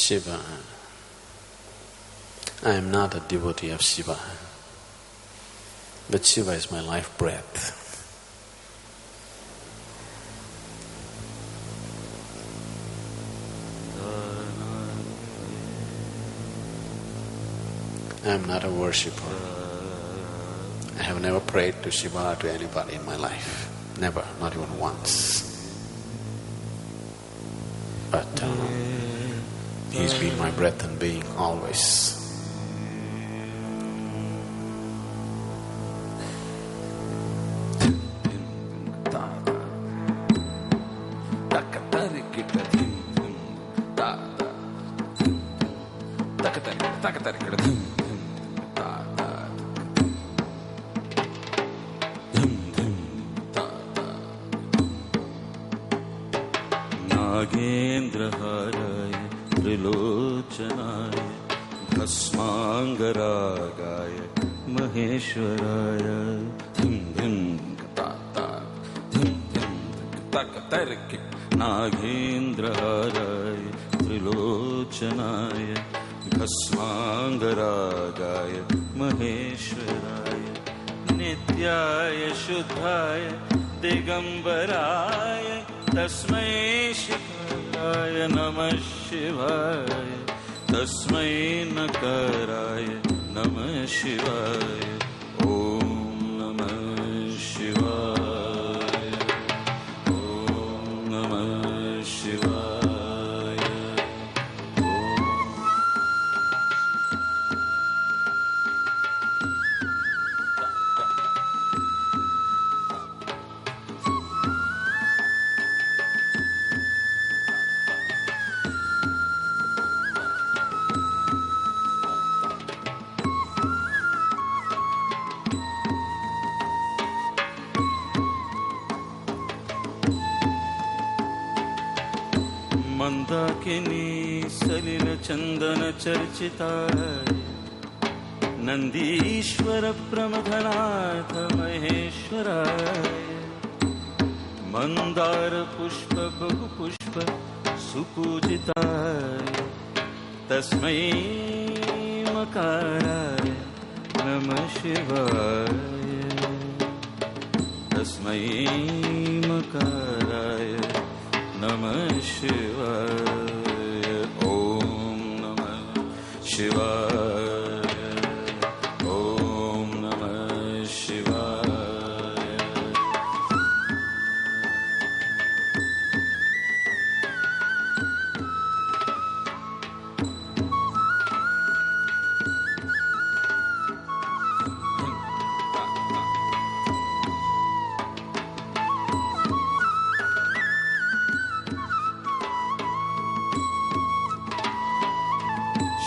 Shiva. I am not a devotee of Shiva, but Shiva is my life breath. I am not a worshipper. I have never prayed to Shiva or to anybody in my life. Never, not even once. But He's been my breath and being always. नागेन्द्रहाराय त्रिलोचनाय भस्मांगरागाय महेश्वराय धिं धिं ता धिं धिं तक नागेन्द्रहाराय त्रिलोचनाय भस्मांगरागाय महेश्वराय नित्याय शुद्धाय दिगंबराय तस्मै शिवाय नमः शिवाय तस्मै नकाराय नमः शिवाय ओम नमः शिवाय ओम नमः शिवाय मंदाकिनी सलिल चंदन चर्चिताय नंदीश्वर प्रमथनाथ महेश्वराय मंदार पुष्प बहु पुष्प सुपूजिताय तस्मै मकाराय नमः शिवाय तस्मै मकाराय नमः शिवाय ओम नमः शिवाय ओम नमः शिवाय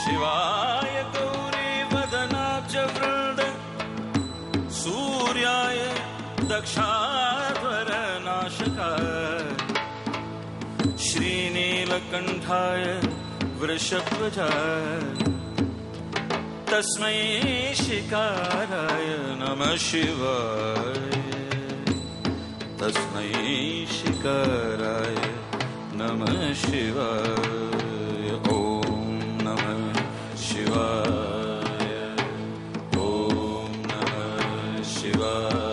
शिवाय गौरी वदनाब्ज वृंद सूर्याय दक्षाध्वर नाशकाय श्रीनीलकंठाय वृषभध्वजाय तस्मै शिकाराय नमः शिवाय तस्मै शिकाराय नमः शिवाय ओम नमः शिवाय ओम नमः शिवाय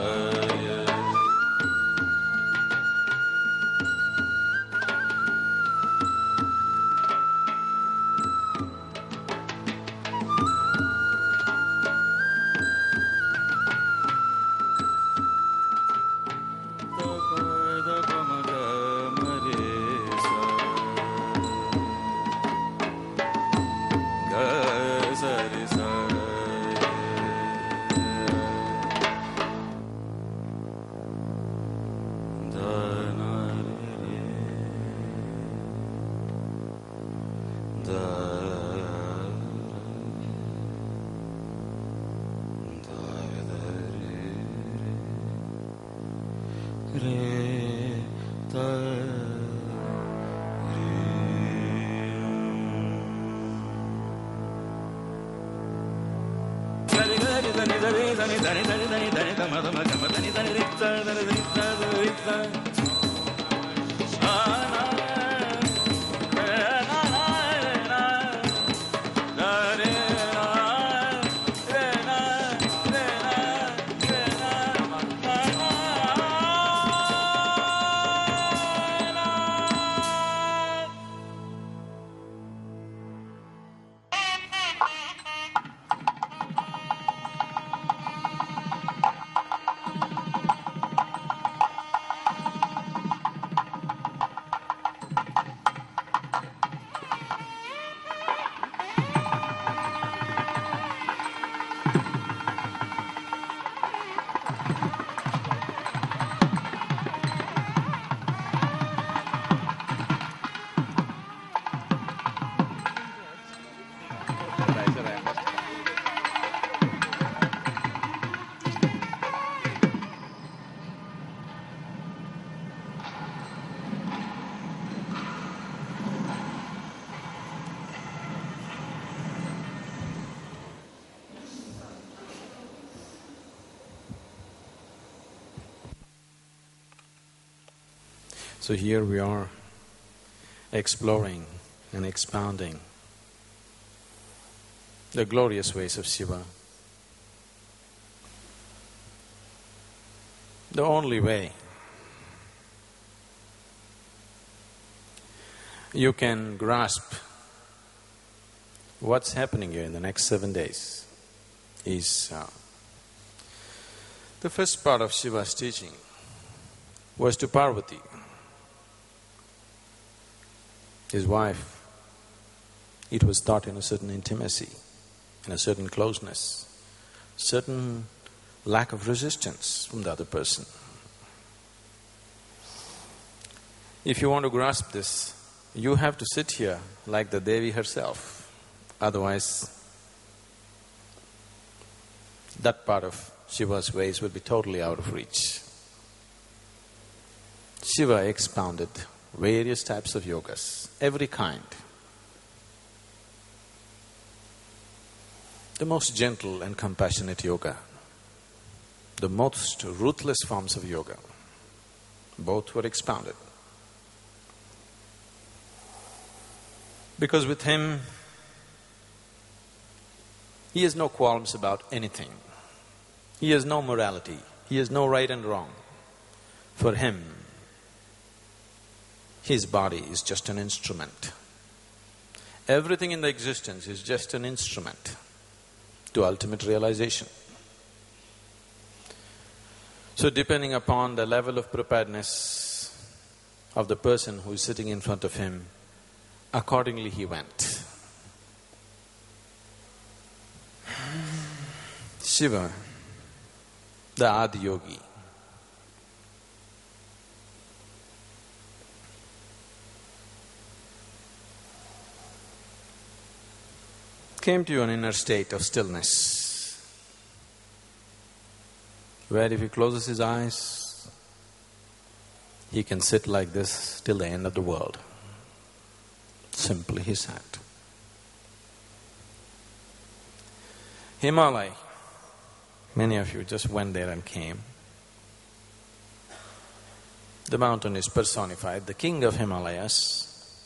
So here we are exploring and expounding the glorious ways of Shiva. The only way you can grasp what's happening here in the next 7 days is the first part of Shiva's teaching was to Parvati, his wife. It was taught in a certain intimacy, in a certain closeness, certain lack of resistance from the other person. If you want to grasp this, you have to sit here like the Devi herself, otherwise that part of Shiva's ways will be totally out of reach. Shiva expounded various types of yogas, every kind. The most gentle and compassionate yoga, the most ruthless forms of yoga, both were expounded. Because with him, he has no qualms about anything. He has no morality. He has no right and wrong. For him, his body is just an instrument. Everything in the existence is just an instrument to ultimate realization. So depending upon the level of preparedness of the person who is sitting in front of him, accordingly he went. Shiva, the Adiyogi, came to an inner state of stillness, where if he closes his eyes, he can sit like this till the end of the world. Simply he sat. Himalaya, many of you just went there and came. The mountain is personified. The king of Himalayas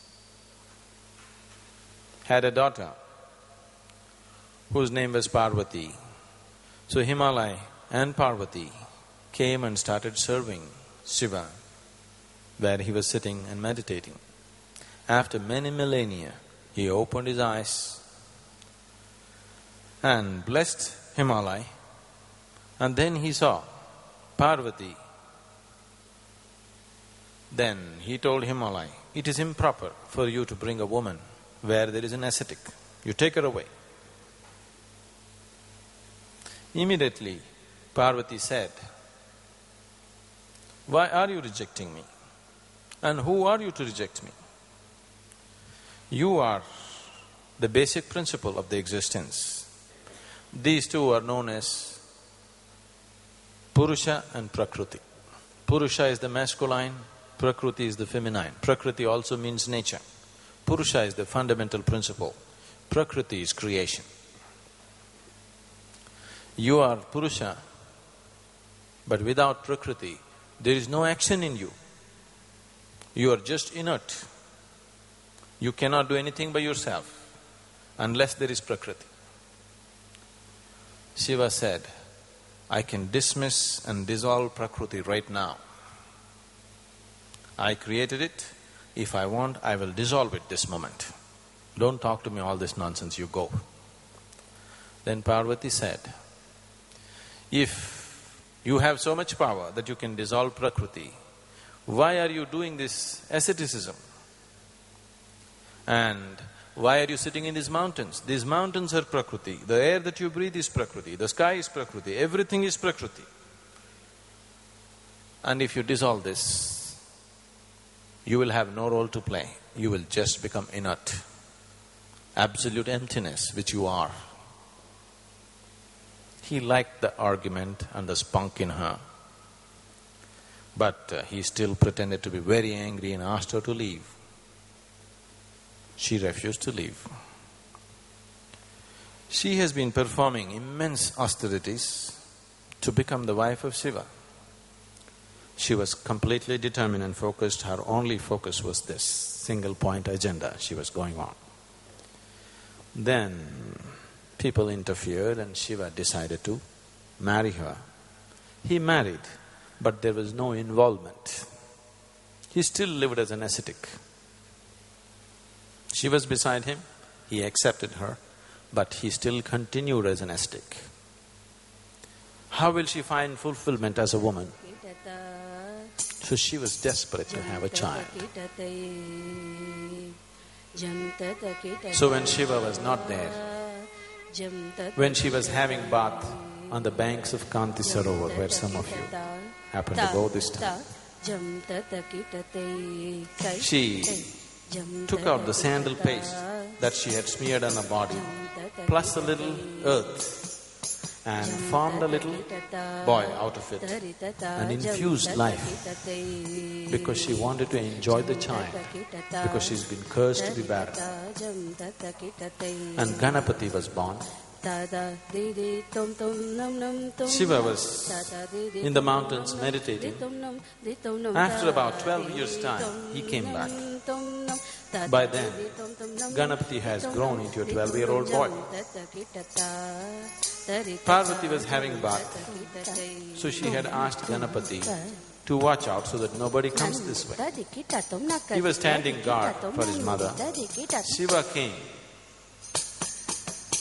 had a daughter whose name was Parvati. So Himalaya and Parvati came and started serving Shiva where he was sitting and meditating. After many millennia, he opened his eyes and blessed Himalaya, and then he saw Parvati. Then he told Himalaya, it is improper for you to bring a woman where there is an ascetic. You take her away. Immediately, Parvati said, why are you rejecting me? And who are you to reject me? You are the basic principle of the existence. These two are known as Purusha and Prakriti. Purusha is the masculine, Prakriti is the feminine. Prakriti also means nature. Purusha is the fundamental principle. Prakriti is creation. You are Purusha, but without Prakriti, there is no action in you. You are just inert. You cannot do anything by yourself unless there is Prakriti. Shiva said, I can dismiss and dissolve Prakriti right now. I created it. If I want, I will dissolve it this moment. Don't talk to me all this nonsense, you go. Then Parvati said, if you have so much power that you can dissolve Prakriti, why are you doing this asceticism? And why are you sitting in these mountains? These mountains are Prakriti, the air that you breathe is Prakriti, the sky is Prakriti, everything is Prakriti. And if you dissolve this, you will have no role to play, you will just become inert, absolute emptiness which you are. He liked the argument and the spunk in her, but he still pretended to be very angry and asked her to leave. She refused to leave. She has been performing immense austerities to become the wife of Shiva. She was completely determined and focused. Her only focus was this single point agenda she was going on. Then people interfered and Shiva decided to marry her. He married, but there was no involvement. He still lived as an ascetic. She was beside him, he accepted her, but he still continued as an ascetic. How will she find fulfillment as a woman? So she was desperate to have a child. So when Shiva was not there, when she was having bath on the banks of Kanti Sarovar, where some of you happen to go this time, she took out the sandal paste that she had smeared on her body, plus a little earth, and formed a little boy out of it and infused life, because she wanted to enjoy the child, because she's been cursed to be barren. And Ganapati was born. Shiva was in the mountains meditating. After about 12 years' time, he came back. By then, Ganapati has grown into a 12-year-old boy. Parvati was having bath, so she had asked Ganapati to watch out so that nobody comes this way. He was standing guard for his mother. Shiva came.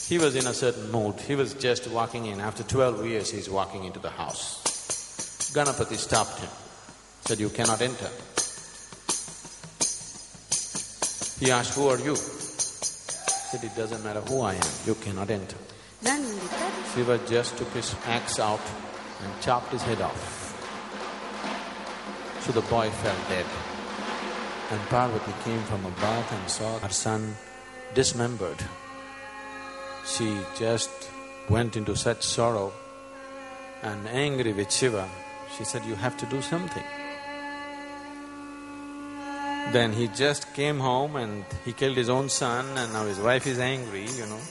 He was in a certain mood. He was just walking in. After 12 years, he's walking into the house. Ganapati stopped him, said, "You cannot enter." He asked, "Who are you?" He said, "It doesn't matter who I am, you cannot enter." Shiva just took his axe out and chopped his head off. So the boy fell dead. And Parvati came from a bath and saw her son dismembered. She just went into such sorrow and angry with Shiva. She said, "You have to do something." Then he just came home and he killed his own son, and now his wife is angry, you know.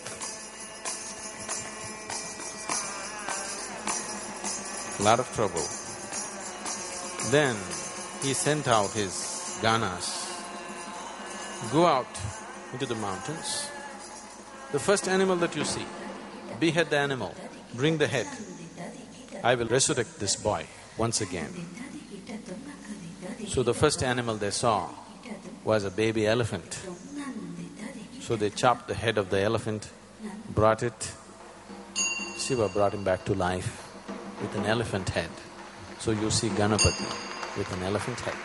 A lot of trouble. Then he sent out his ganas, "Go out into the mountains. The first animal that you see, behead the animal, bring the head. I will resurrect this boy once again." So the first animal they saw was a baby elephant. So they chopped the head of the elephant, brought it. Shiva brought him back to life with an elephant head. So you see Ganapati with an elephant head.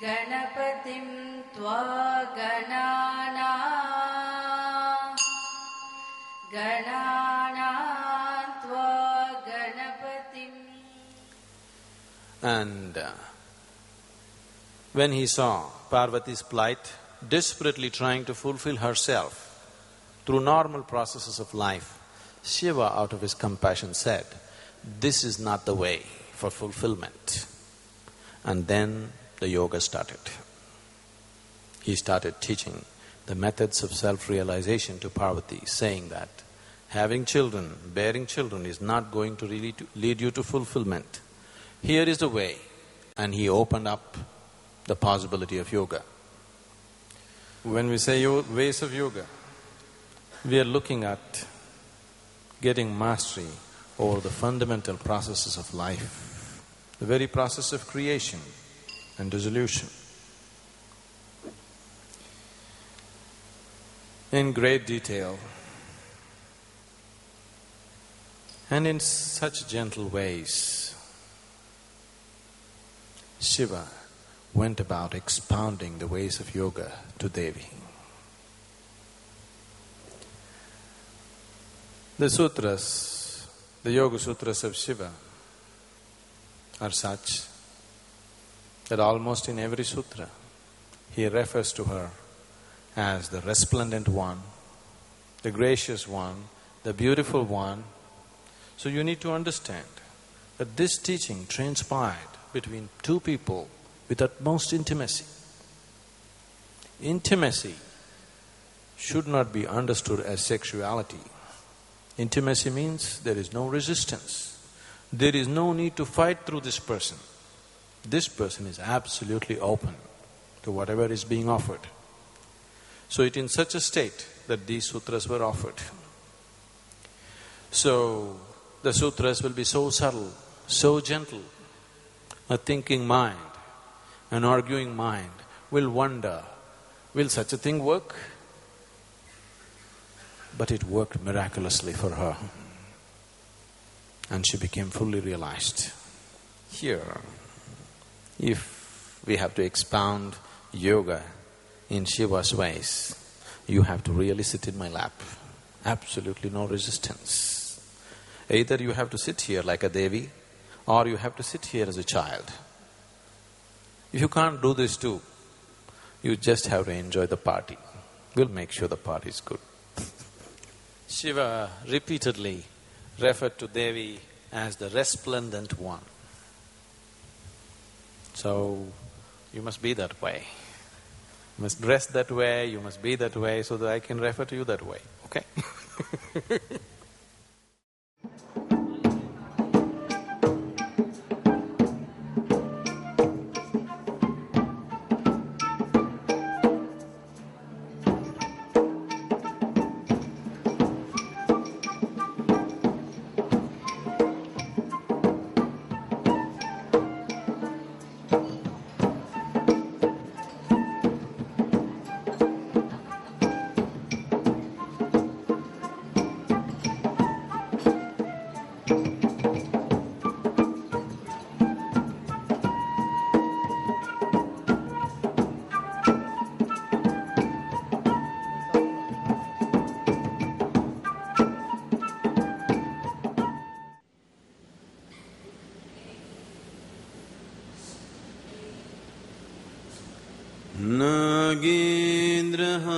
गणपतिं त्वा गणाना त्वा गणपतिम्. And when he saw Parvati's plight, desperately trying to fulfill herself through normal processes of life, Shiva, out of his compassion, said, "This is not the way for fulfillment." And then the yoga started. He started teaching the methods of self-realization to Parvati, saying that having children, bearing children is not going to really lead you to fulfillment. Here is the way, and he opened up the possibility of yoga. When we say ways of yoga, we are looking at getting mastery over the fundamental processes of life, the very process of creation and dissolution. In great detail and in such gentle ways, Shiva went about expounding the ways of yoga to Devi. The sutras, the yoga sutras of Shiva are such that almost in every sutra he refers to her as the resplendent one, the gracious one, the beautiful one. So you need to understand that this teaching transpired between two people with utmost intimacy. Intimacy should not be understood as sexuality. Intimacy means there is no resistance. There is no need to fight through this person. This person is absolutely open to whatever is being offered. So it in such a state that these sutras were offered. So the sutras will be so subtle, so gentle. A thinking mind, an arguing mind will wonder, will such a thing work? But it worked miraculously for her. And she became fully realized. Here, if we have to expound yoga in Shiva's ways, you have to really sit in my lap. Absolutely no resistance. Either you have to sit here like a Devi, or you have to sit here as a child. If you can't do this too, you just have to enjoy the party. We'll make sure the party is good. Shiva repeatedly referred to Devi as the resplendent one. So, you must be that way. You must dress that way, you must be that way so that I can refer to you that way, okay?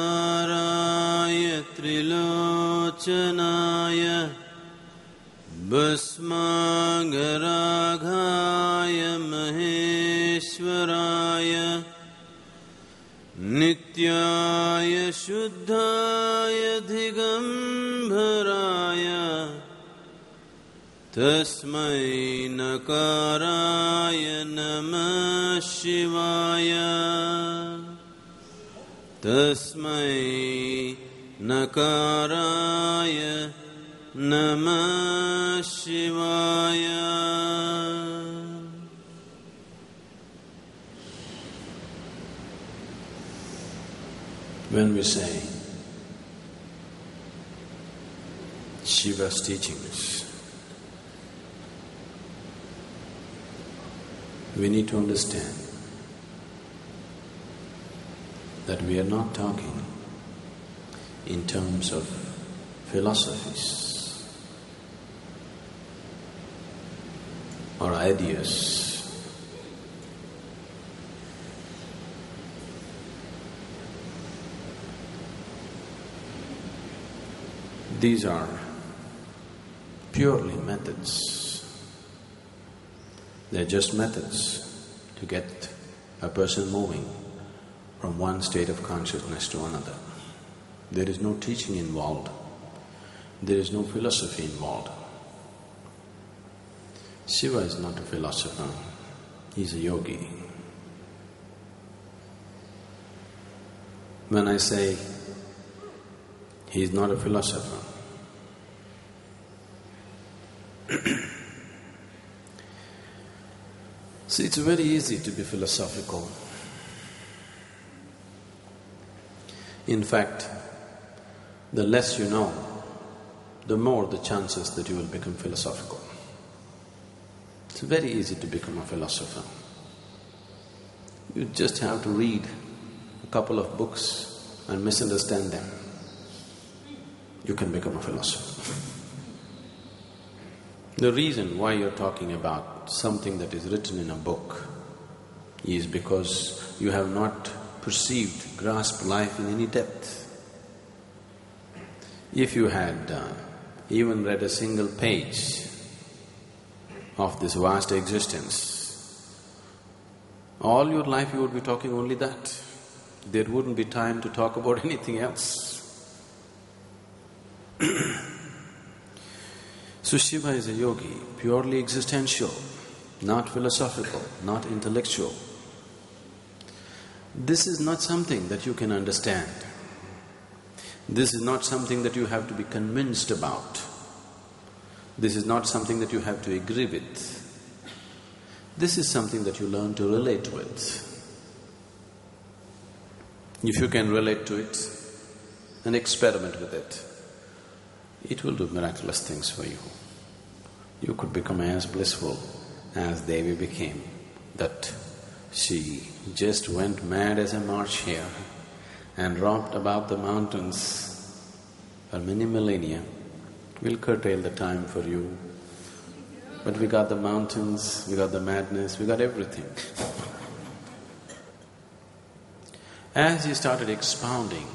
नागेन्द्रहाराय त्रिलोचनाय भस्माङ्गरागाय महेश्वराय नित्याय शुद्धाय दिगम्बराय तस्मै नकाराय नमः शिवाय तस्मै नकाराय नमः शिवाय। When we say Shiva's teachings, we need to understand that we are not talking in terms of philosophies or ideas. These are purely methods. They're just methods to get a person moving from one state of consciousness to another. There is no teaching involved. There is no philosophy involved. Shiva is not a philosopher, he's a yogi. When I say he is not a philosopher, see, it's very easy to be philosophical. In fact, the less you know, the more the chances that you will become philosophical. It's very easy to become a philosopher. You just have to read a couple of books and misunderstand them. You can become a philosopher. The reason why you're talking about something that is written in a book is because you have not perceived, grasped life in any depth. If you had even read a single page of this vast existence, all your life you would be talking only that. There wouldn't be time to talk about anything else. So Shiva is a yogi, purely existential, not philosophical, not intellectual. This is not something that you can understand. This is not something that you have to be convinced about. This is not something that you have to agree with. This is something that you learn to relate with. If you can relate to it and experiment with it will do miraculous things for you. You could become as blissful as Devi became, that she just went mad as a March hare and romped about the mountains for many millennia. We'll curtail the time for you, but we got the mountains, we got the madness, we got everything. As he started expounding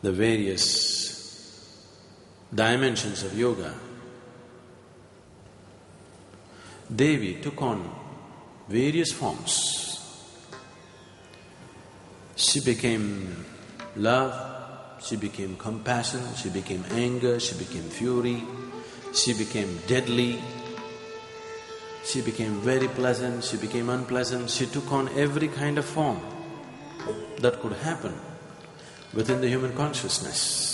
the various dimensions of yoga, Devi took on various forms. She became love, she became compassion, she became anger, she became fury, she became deadly, she became very pleasant, she became unpleasant. She took on every kind of form that could happen within the human consciousness.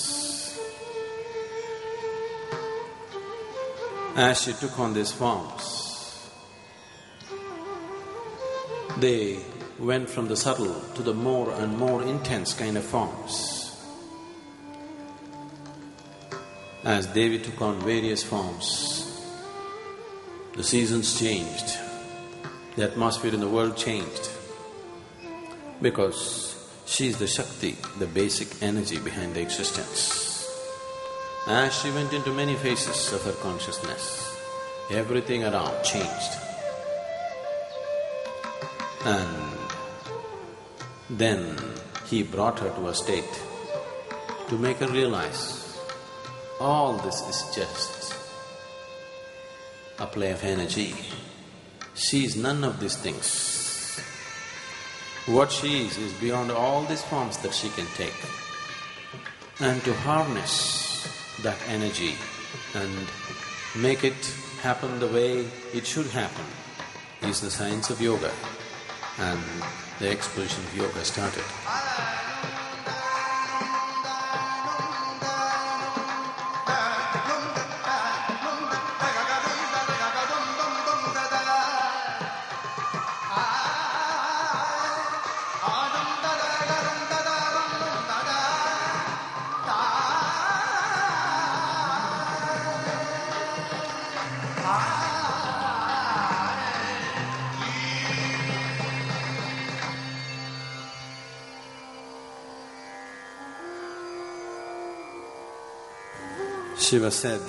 As she took on these forms, they went from the subtle to the more and more intense kind of forms. As Devi took on various forms, the seasons changed, the atmosphere in the world changed, because she is the Shakti, the basic energy behind the existence. As she went into many phases of her consciousness, everything around changed. And then he brought her to a state to make her realize all this is just a play of energy. She is none of these things. What she is beyond all these forms that she can take. And to harness that energy and make it happen the way it should happen is the science of yoga. And the explosion of yoga started. Shiva said,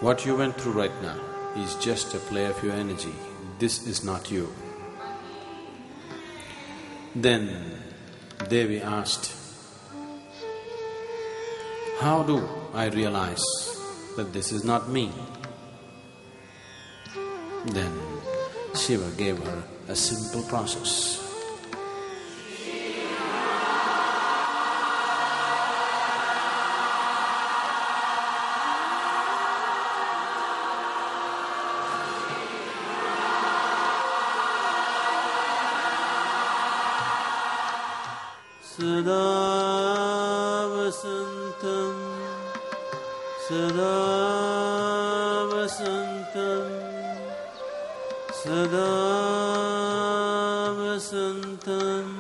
what you went through right now is just a play of your energy. This is not you. Then Devi asked, how do I realize that this is not me? Then Shiva gave her a simple process. Sada vasantam, sada vasantam, sada vasantam.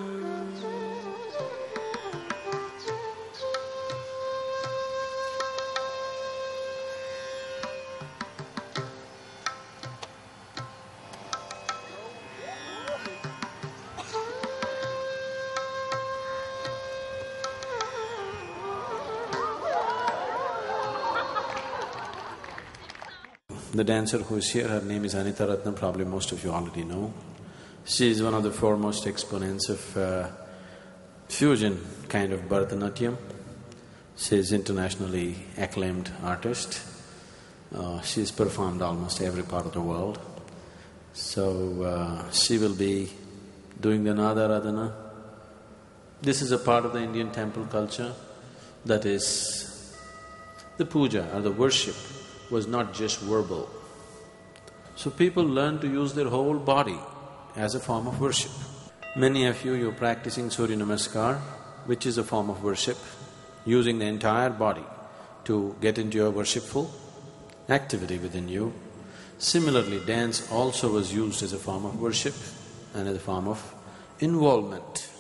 The dancer who is here, her name is Anita Ratnam, probably most of you already know. She is one of the foremost exponents of fusion kind of Bharatanatyam. She is internationally acclaimed artist. She's performed almost every part of the world. So, she will be doing the Nadaradhana. This is a part of the Indian temple culture, that is, the puja or the worship was not just verbal. So people learn to use their whole body as a form of worship. Many of you're practicing Surya Namaskar, which is a form of worship, using the entire body to get into your worshipful activity within you. Similarly, dance also was used as a form of worship and as a form of involvement.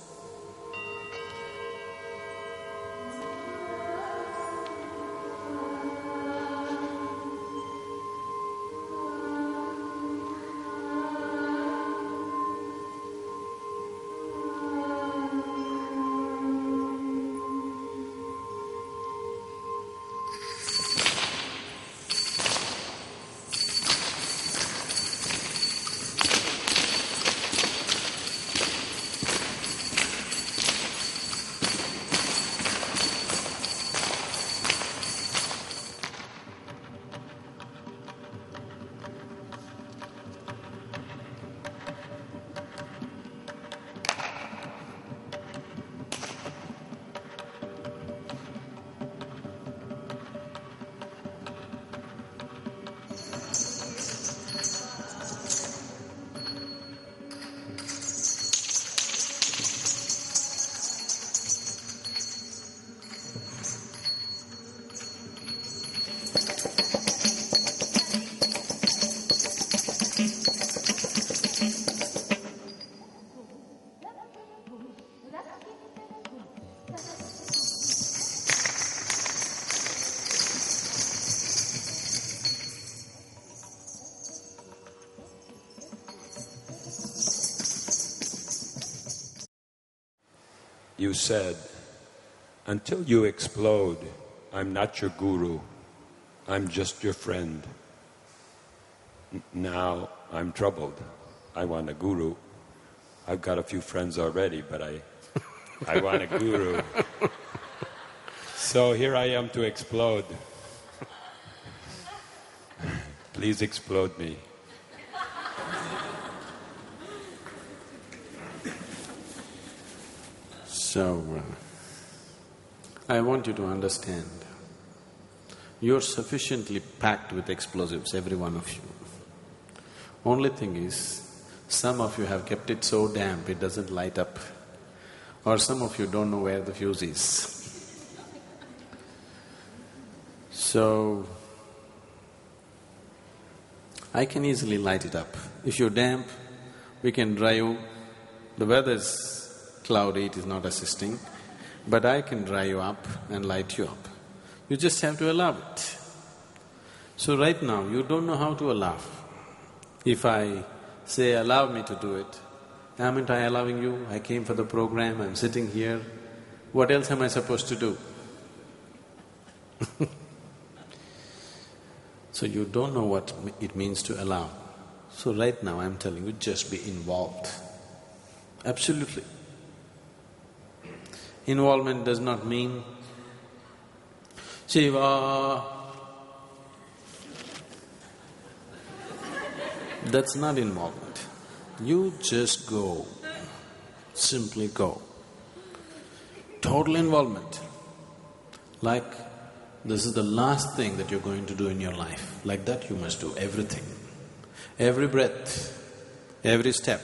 You said, until you explode, I'm not your guru, I'm just your friend. Now I'm troubled. I want a guru. I've got a few friends already, but I want a guru. So here I am to explode. Please explode me. So, I want you to understand, you're sufficiently packed with explosives, every one of you. Only thing is, some of you have kept it so damp it doesn't light up, or some of you don't know where the fuse is. So, I can easily light it up. If you're damp, we can dry you. The weather's cloudy, it is not assisting, but I can dry you up and light you up. You just have to allow it. So right now, you don't know how to allow. If I say, allow me to do it, aren't I allowing you? I came for the program, I'm sitting here, what else am I supposed to do? So you don't know what it means to allow. So right now I'm telling you, just be involved. Absolutely. Involvement does not mean, Shiva. That's not involvement. You just go, simply go. Total involvement. Like, this is the last thing that you're going to do in your life. Like that you must do everything. Every breath, every step,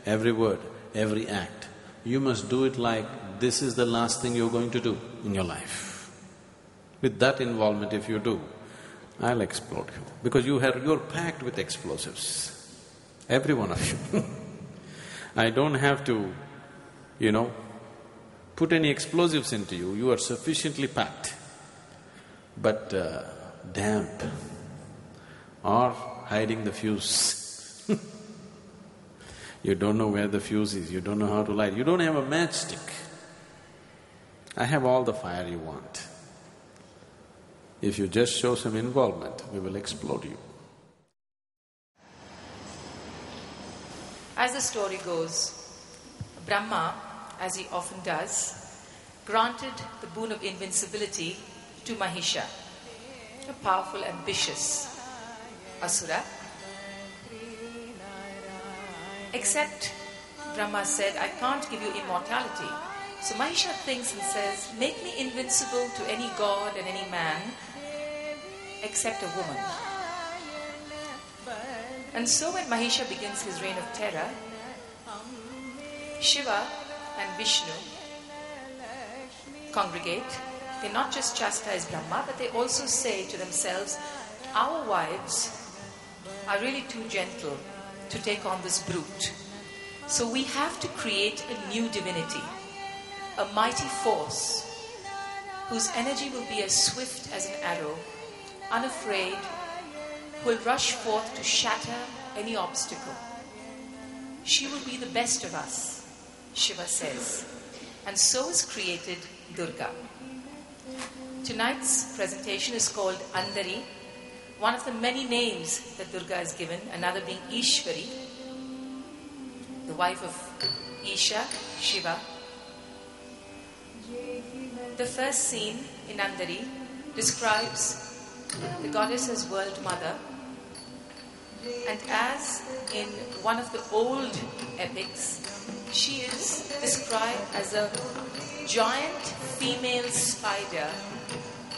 every word, every act. You must do it like this is the last thing you're going to do in your life. With that involvement if you do, I'll explode you. Because you're packed with explosives, every one of you. I don't have to, put any explosives into you, you are sufficiently packed. But damp or hiding the fuse. You don't know where the fuse is, you don't know how to light, you don't have a matchstick. I have all the fire you want. If you just show some involvement, we will explode you. As the story goes, Brahma, as he often does, granted the boon of invincibility to Mahisha, a powerful, ambitious asura. Except Brahma said, I can't give you immortality. So Mahisha thinks and says, make me invincible to any god and any man except a woman. And so when Mahisha begins his reign of terror, Shiva and Vishnu congregate. They not just chastise Brahma, but they also say to themselves, our wives are really too gentle to take on this brute. So we have to create a new divinity, a mighty force whose energy will be as swift as an arrow, unafraid, who will rush forth to shatter any obstacle. She will be the best of us, Shiva says. And so is created Durga. Tonight's presentation is called Andari, one of the many names that Durga is given, another being Ishvari, the wife of Isha, Shiva. The first scene in Andari describes the goddess as world mother, and as in one of the old epics, she is described as a giant female spider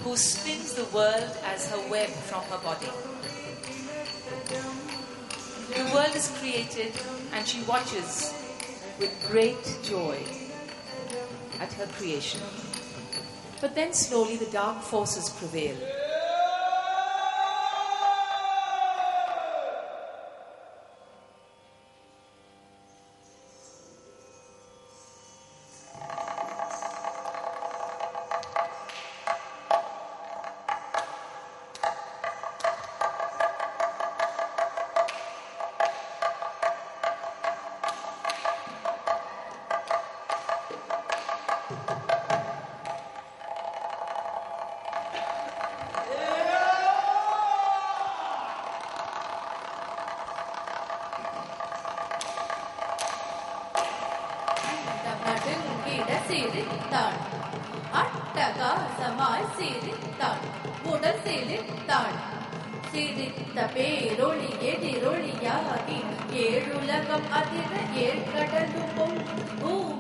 who spins the world as her web from her body. The world is created and she watches with great joy at her creation. But then slowly the dark forces prevail.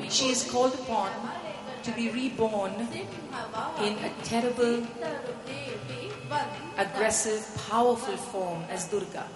She is called upon to be reborn in a terrible, aggressive, powerful form as Durga.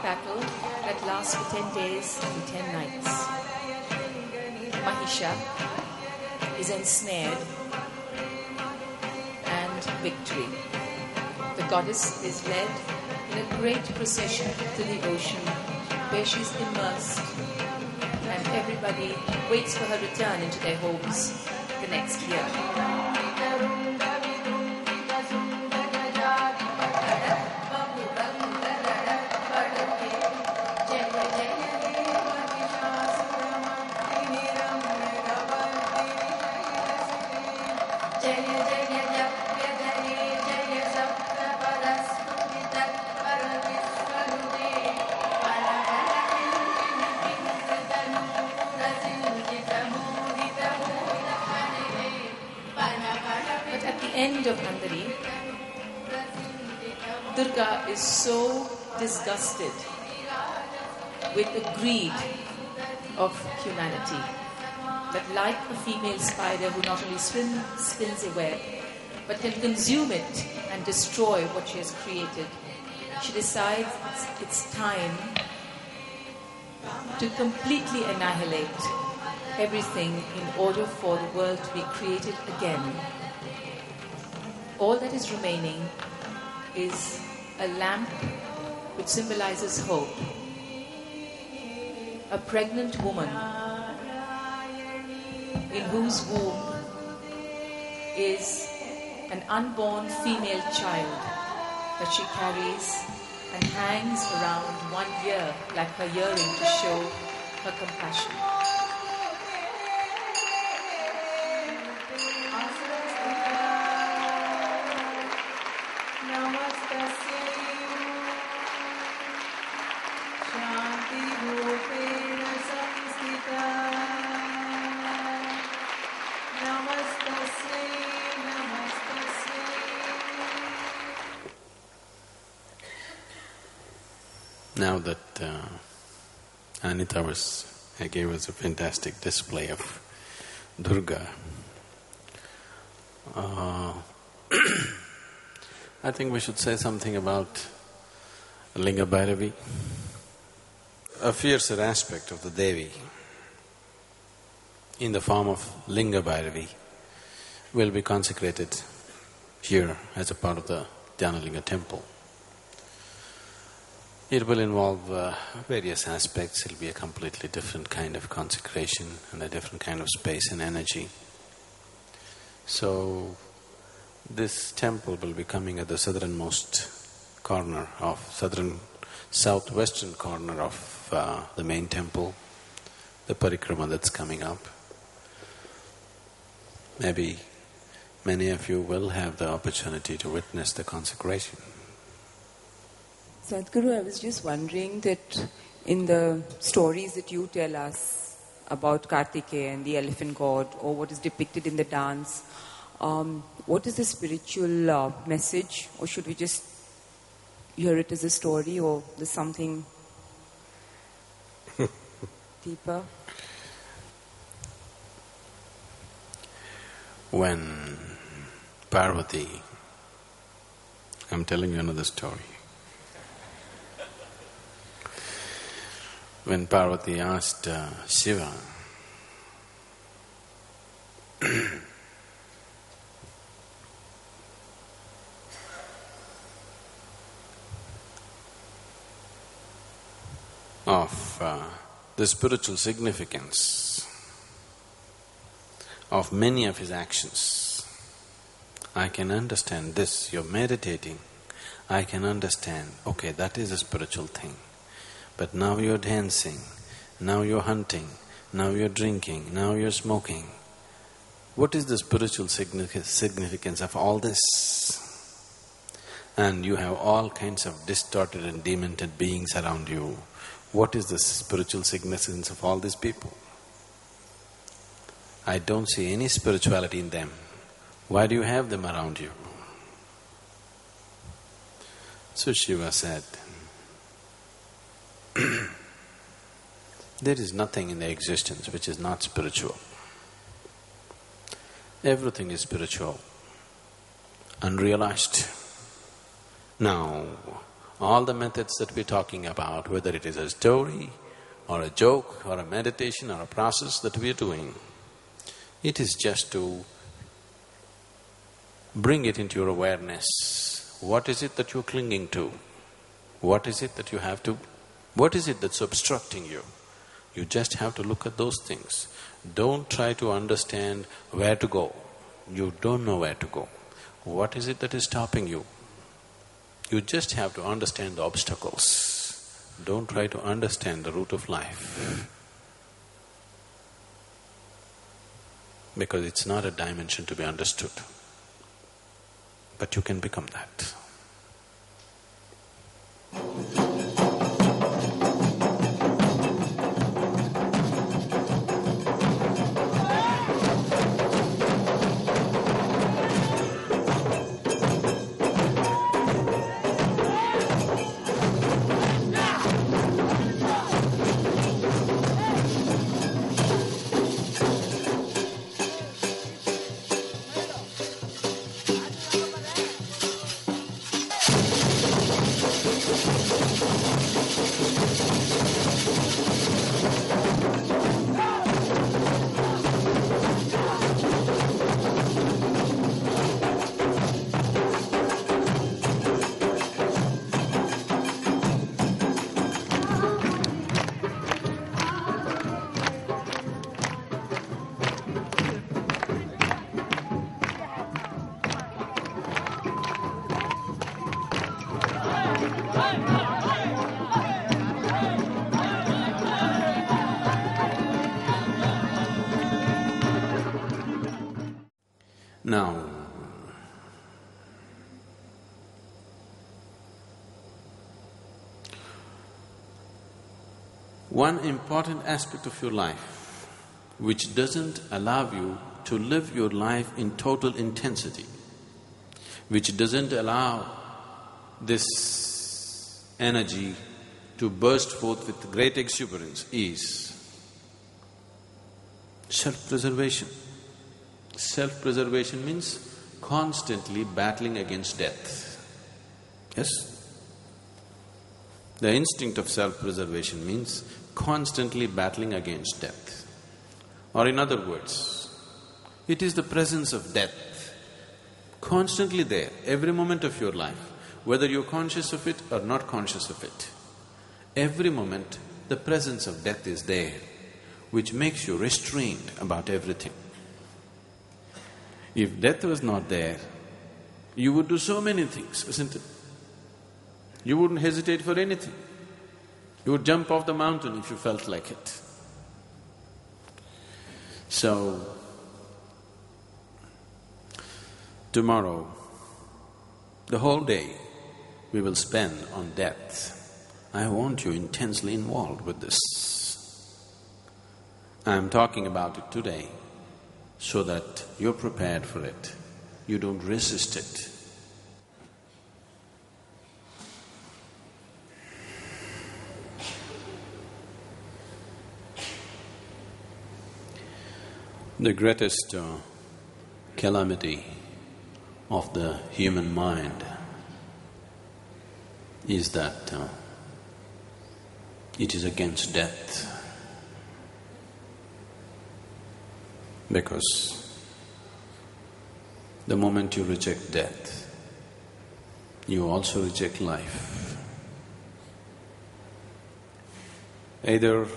Battle that lasts for 10 days and 10 nights. Mahisha is ensnared and victory. The goddess is led in a great procession to the ocean where she is immersed and everybody waits for her return into their homes the next year. End of Andari, Durga is so disgusted with the greed of humanity that, like a female spider who not only spins a web but can consume it and destroy what she has created, she decides it's time to completely annihilate everything in order for the world to be created again all that is remaining is a lamp which symbolizes hope. A pregnant woman in whose womb is an unborn female child that she carries and hangs around one ear like her earring to show her compassion. Now that Anita gave us a fantastic display of Durga, I think we should say something about Linga Bhairavi. A fiercer aspect of the Devi in the form of Linga Bhairavi will be consecrated here as a part of the Dhyanalinga temple. It will involve various aspects. It'll be a completely different kind of consecration and a different kind of space and energy. So, this temple will be coming at the southernmost corner of southwestern corner of the main temple, the parikrama that's coming up. Maybe many of you will have the opportunity to witness the consecration. Sadhguru, I was just wondering that in the stories that you tell us about Kartikeya and the elephant god, or what is depicted in the dance, what is the spiritual message, or should we just hear it as a story, or there's something deeper? When Parvati, I'm telling you another story. When Parvati asked Shiva, of the spiritual significance of many of his actions, I can understand this, you're meditating, I can understand, okay, that is a spiritual thing. But now you're dancing, now you're hunting, now you're drinking, now you're smoking. What is the spiritual significance of all this? And you have all kinds of distorted and demented beings around you. What is the spiritual significance of all these people? I don't see any spirituality in them. Why do you have them around you? So Shiva said, there is nothing in the existence which is not spiritual. Everything is spiritual, unrealized. Now, all the methods that we're talking about, whether it is a story or a joke or a meditation or a process that we're doing, it is just to bring it into your awareness. What is it that you're clinging to? What is it that you have to… What is it that's obstructing you? You just have to look at those things. Don't try to understand where to go. You don't know where to go. What is it that is stopping you? You just have to understand the obstacles. Don't try to understand the route of life. Because it's not a dimension to be understood. But you can become that. Now, one important aspect of your life which doesn't allow you to live your life in total intensity, which doesn't allow this energy to burst forth with great exuberance is self-preservation. Self-preservation means constantly battling against death. Yes? The instinct of self-preservation means constantly battling against death. Or in other words, it is the presence of death constantly there, every moment of your life, whether you're conscious of it or not conscious of it. Every moment, the presence of death is there, which makes you restrained about everything. If death was not there, you would do so many things, isn't it? You wouldn't hesitate for anything. You would jump off the mountain if you felt like it. So, tomorrow, the whole day we will spend on death. I want you intensely involved with this. I'm talking about it today so that you're prepared for it. You don't resist it. The greatest calamity of the human mind is that it is against death. Because the moment you reject death, you also reject life. Either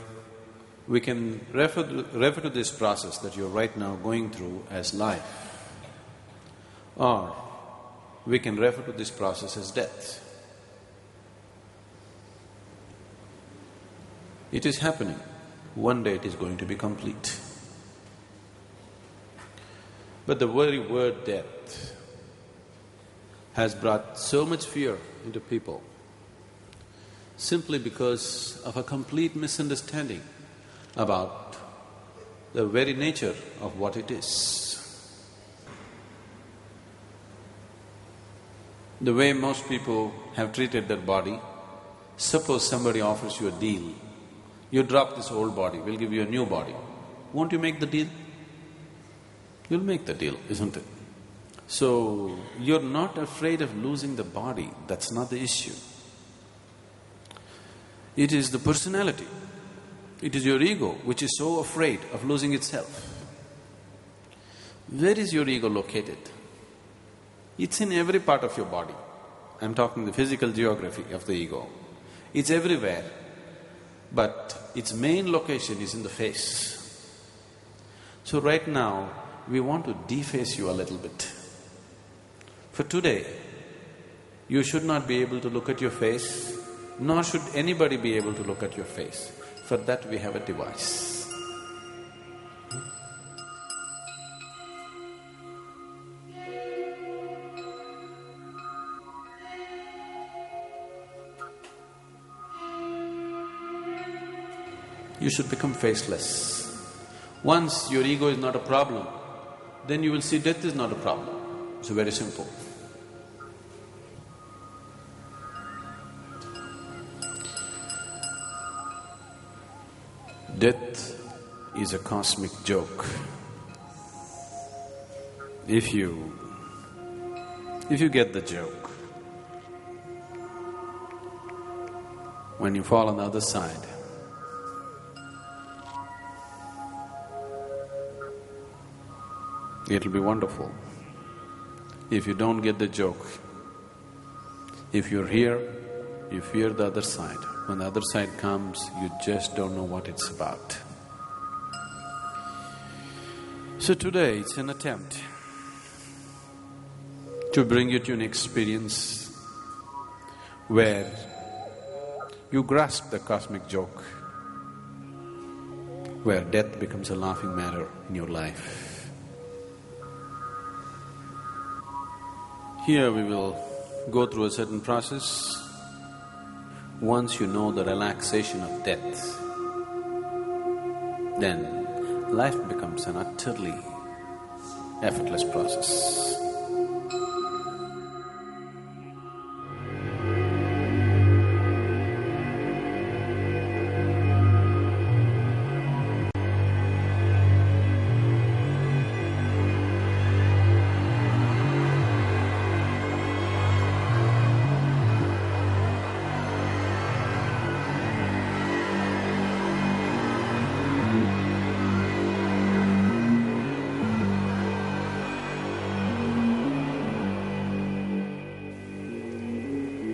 we can refer to this process that you're right now going through as life, or we can refer to this process as death. It is happening. One day it is going to be complete. But the very word death has brought so much fear into people simply because of a complete misunderstanding about the very nature of what it is. The way most people have treated their body, suppose somebody offers you a deal, you drop this old body, we'll give you a new body. Won't you make the deal? You'll make the deal, isn't it? So, you're not afraid of losing the body, that's not the issue. It is the personality, it is your ego which is so afraid of losing itself. Where is your ego located? It's in every part of your body. I'm talking the physical geography of the ego. It's everywhere, but its main location is in the face. So right now, we want to deface you a little bit. For today, you should not be able to look at your face, nor should anybody be able to look at your face. For that we have a device. You should become faceless. Once your ego is not a problem, then you will see death is not a problem. It's very simple. Death is a cosmic joke. If you get the joke, when you fall on the other side, it'll be wonderful. If you don't get the joke, if you're here, you fear the other side. When the other side comes, you just don't know what it's about. So today it's an attempt to bring you to an experience where you grasp the cosmic joke where death becomes a laughing matter in your life. Here we will go through a certain process. Once you know the relaxation of death, then life becomes an utterly effortless process.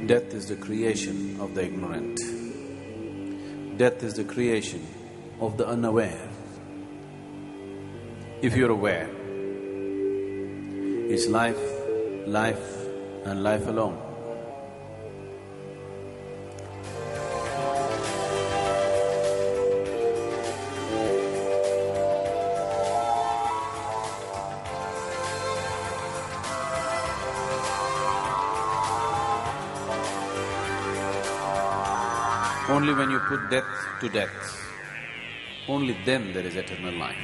Death is the creation of the ignorant. Death is the creation of the unaware. If you're aware, it's life, life and life alone. Only when you put death to death, only then there is eternal life.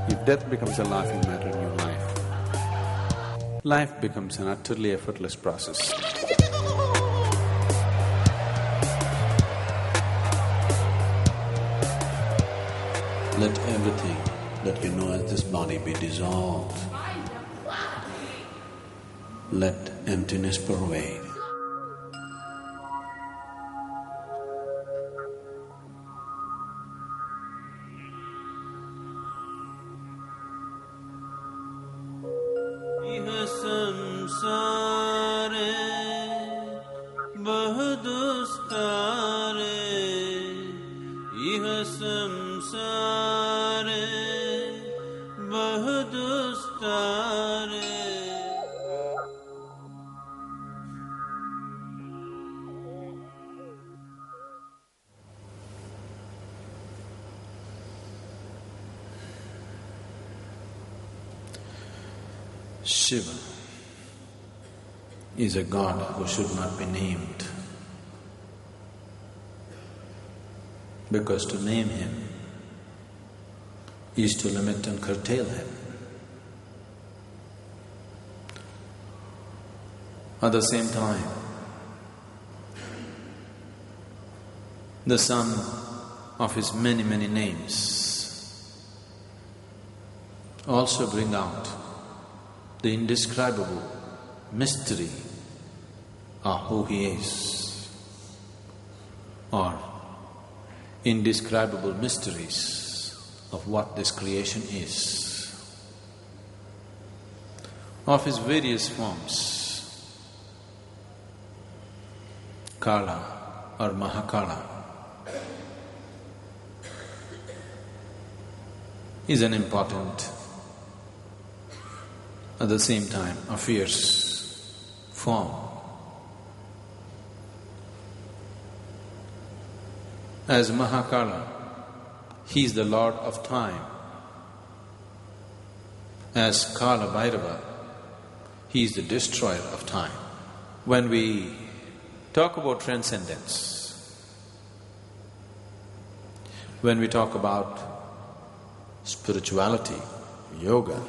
If death becomes a laughing matter in your life becomes an utterly effortless process. Let everything that you know as this body be dissolved. Let emptiness pervade. इह संसारे बहु दुस्तारे, इह संसारे बहु दुस्तारे। Shiva is a god who should not be named, because to name him is to limit and curtail him. At the same time, the sum of his many, many names also bring out the indescribable mystery of who he is, or indescribable mysteries of what this creation is. Of his various forms, Kala or Mahakala is an important, at the same time a fierce form. As Mahakala, he is the lord of time. As Kala Bhairava, he is the destroyer of time. When we talk about transcendence, when we talk about spirituality, yoga,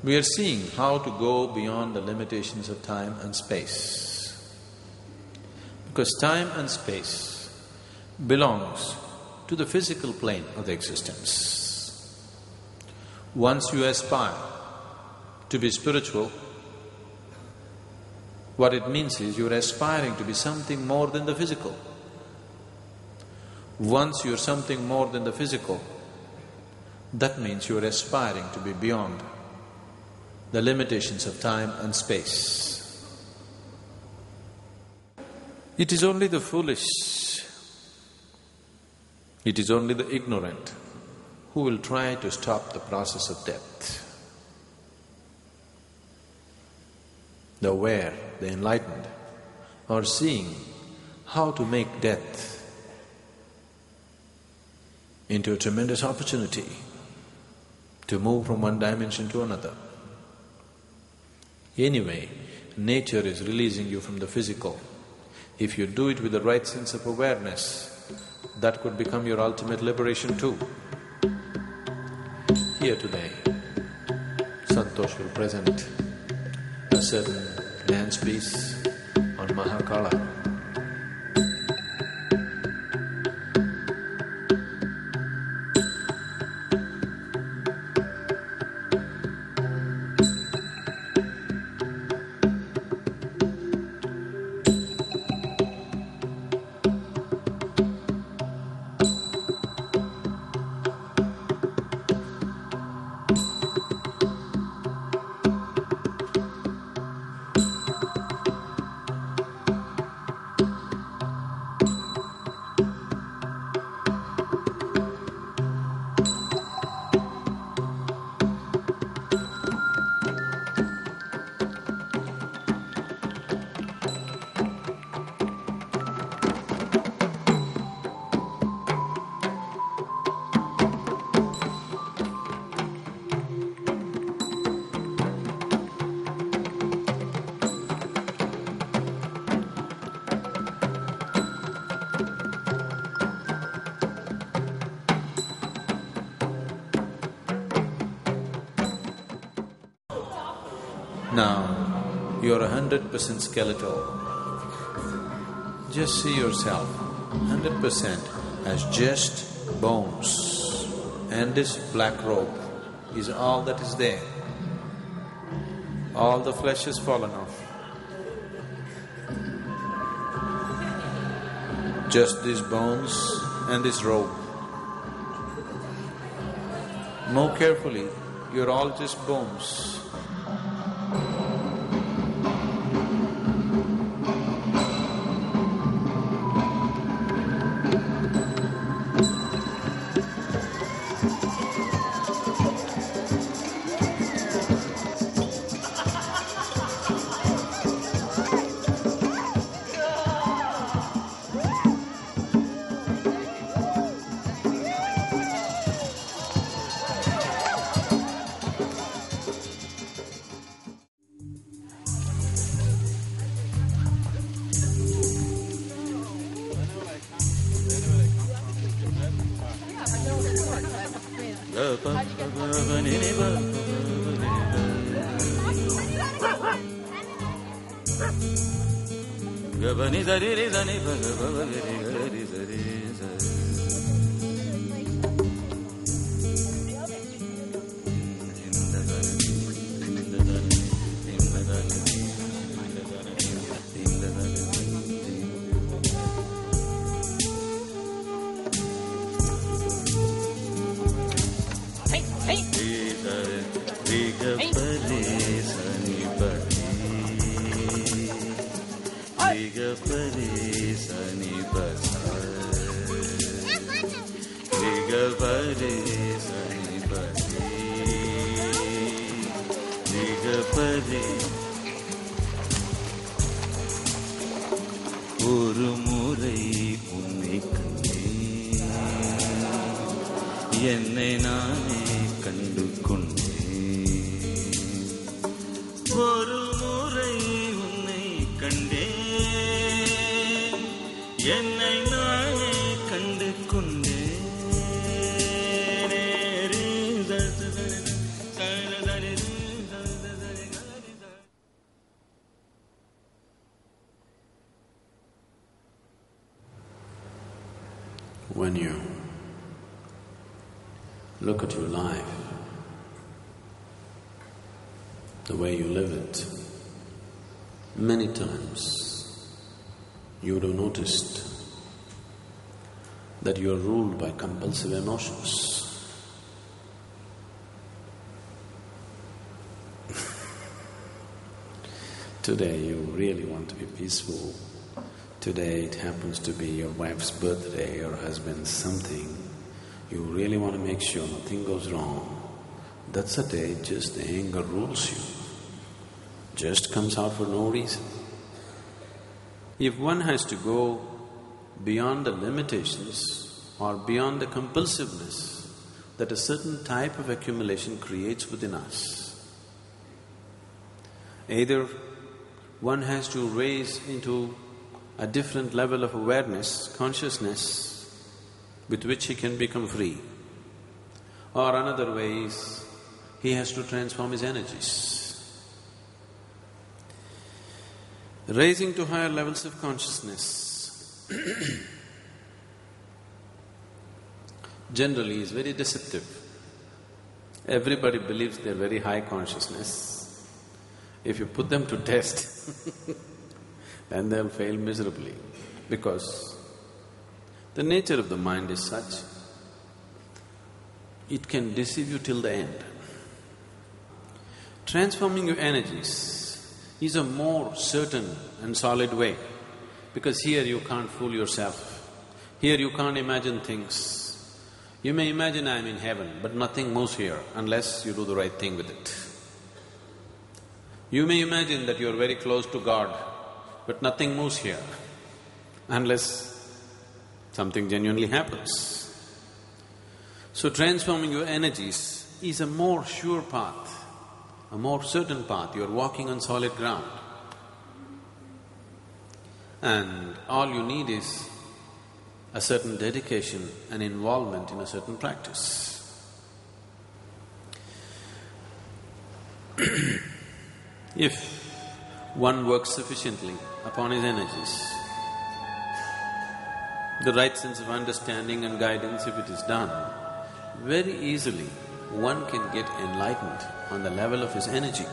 we are seeing how to go beyond the limitations of time and space. Because time and space belongs to the physical plane of the existence. Once you aspire to be spiritual, what it means is you're aspiring to be something more than the physical. Once you're something more than the physical, that means you're aspiring to be beyond the limitations of time and space. It is only the foolish, it is only the ignorant who will try to stop the process of death. The aware, the enlightened, are seeing how to make death into a tremendous opportunity to move from one dimension to another. Anyway, nature is releasing you from the physical. If you do it with the right sense of awareness, that could become your ultimate liberation too. Here today, Santosh will present a certain dance piece on Mahakala. Now, you are 100% skeletal. Just see yourself 100% as just bones, and this black robe is all that is there. All the flesh has fallen off. Just these bones and this robe. More carefully, you're all just bones. When you look at your life, the way you live it, many times you would have noticed that you are ruled by compulsive emotions. Today you really want to be peaceful. Today it happens to be your wife's birthday, your husband's something. You really want to make sure nothing goes wrong. That's the day just the anger rules you. Just comes out for no reason. If one has to go beyond the limitations or beyond the compulsiveness that a certain type of accumulation creates within us, either one has to raise into a different level of awareness, consciousness, with which he can become free, or another way is he has to transform his energies. Raising to higher levels of consciousness generally is very deceptive. Everybody believes they're very high consciousness. If you put them to test, then they'll fail miserably, because the nature of the mind is such, it can deceive you till the end. Transforming your energies is a more certain and solid way, because here you can't fool yourself. Here you can't imagine things. You may imagine I'm in heaven, but nothing moves here unless you do the right thing with it. You may imagine that you're very close to God, but nothing moves here unless something genuinely happens. So transforming your energies is a more sure path, a more certain path. You're walking on solid ground. And all you need is a certain dedication and involvement in a certain practice. If one works sufficiently upon his energies, the right sense of understanding and guidance, if it is done, very easily one can get enlightened on the level of his energy.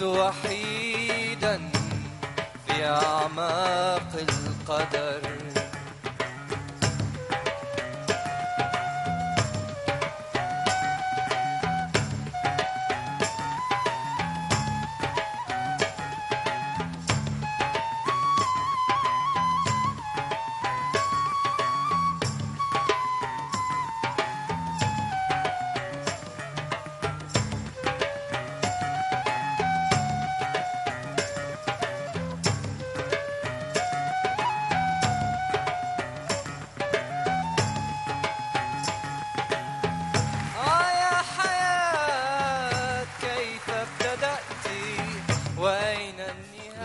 وحيدا في أعماق القدر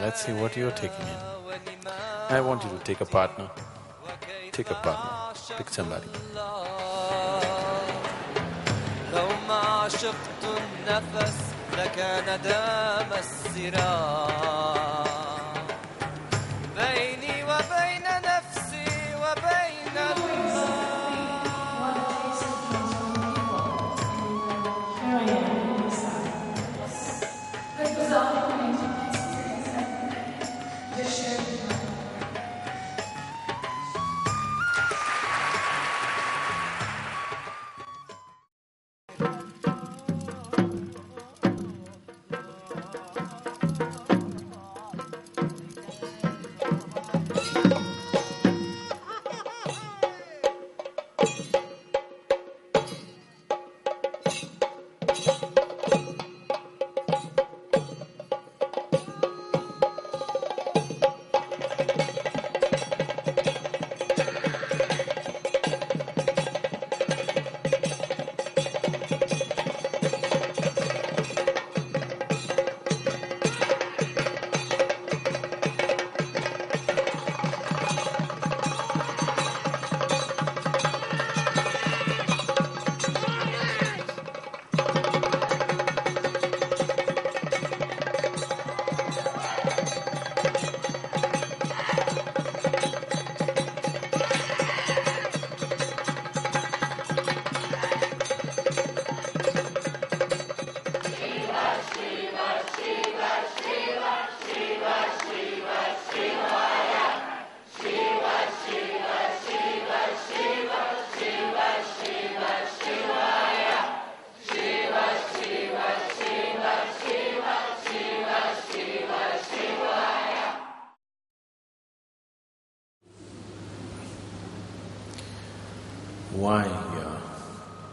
Let's see what you're taking in. I want you to take a partner. Take a partner. Pick somebody. لو ما عشقت النفس لكان دام الصراع بيني وبين نفسي وبين الله.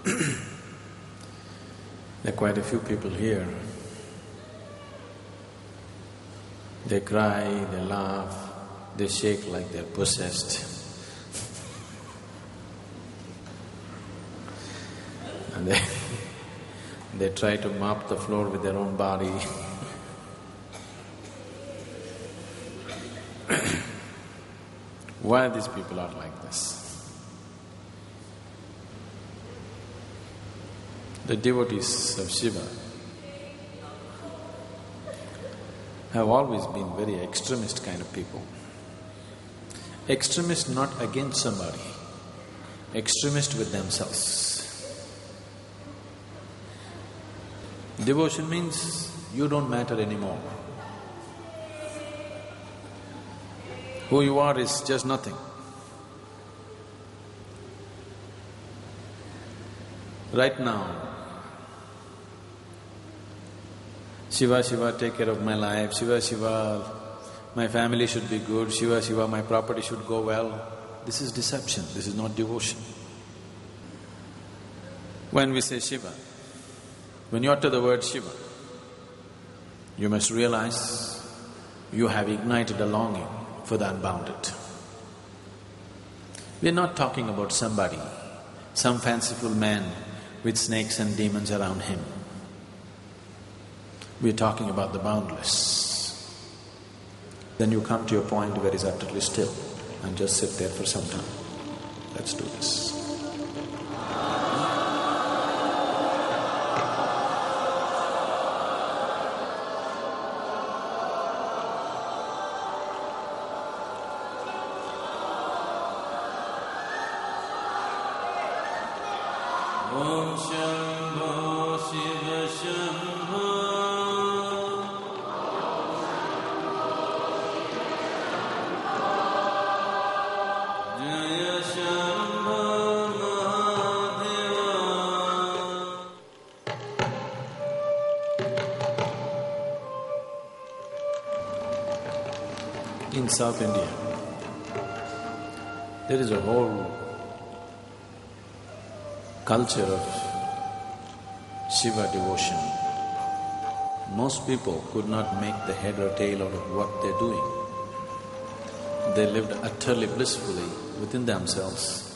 There are quite a few people here. They cry, they laugh, they shake like they're possessed. And they try to mop the floor with their own body. Why these people are like this? The devotees of Shiva have always been very extremist kind of people. Extremist not against somebody, extremist with themselves. Devotion means you don't matter anymore. Who you are is just nothing. Right now, Shiva, Shiva, take care of my life, Shiva, Shiva, my family should be good, Shiva, Shiva, my property should go well. This is deception, this is not devotion. When we say Shiva, when you utter the word Shiva, you must realize you have ignited a longing for the unbounded. We're not talking about somebody, some fanciful man with snakes and demons around him. We're talking about the boundless. Then you come to a point where it's utterly still and just sit there for some time. Let's do this. Om Shambho Shiva Shambho Jaya Shambho Mahadeva. In South India, there is a whole culture of Shiva devotion. Most people could not make the head or tail out of what they're doing. They lived utterly blissfully within themselves.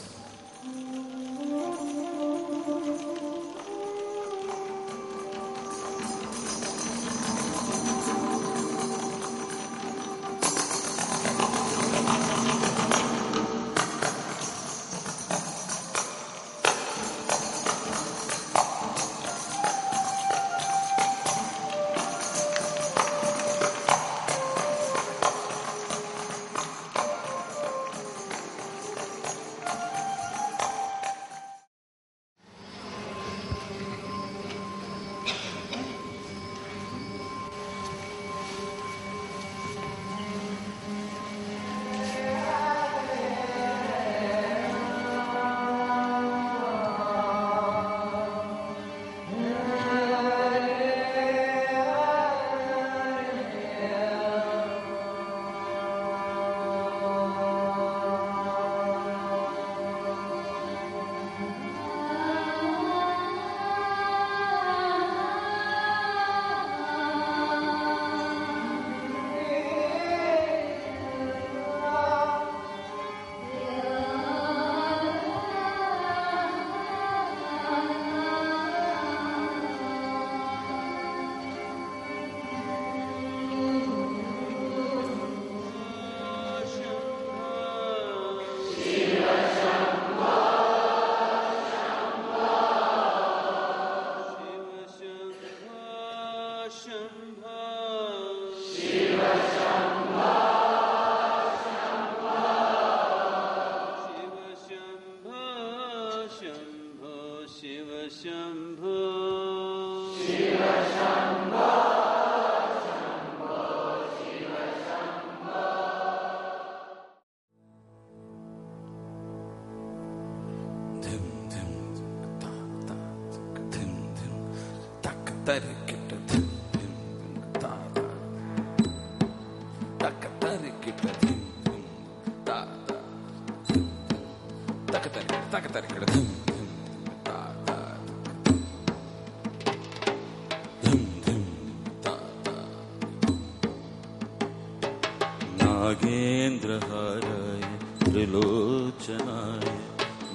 त्रिलोचनाय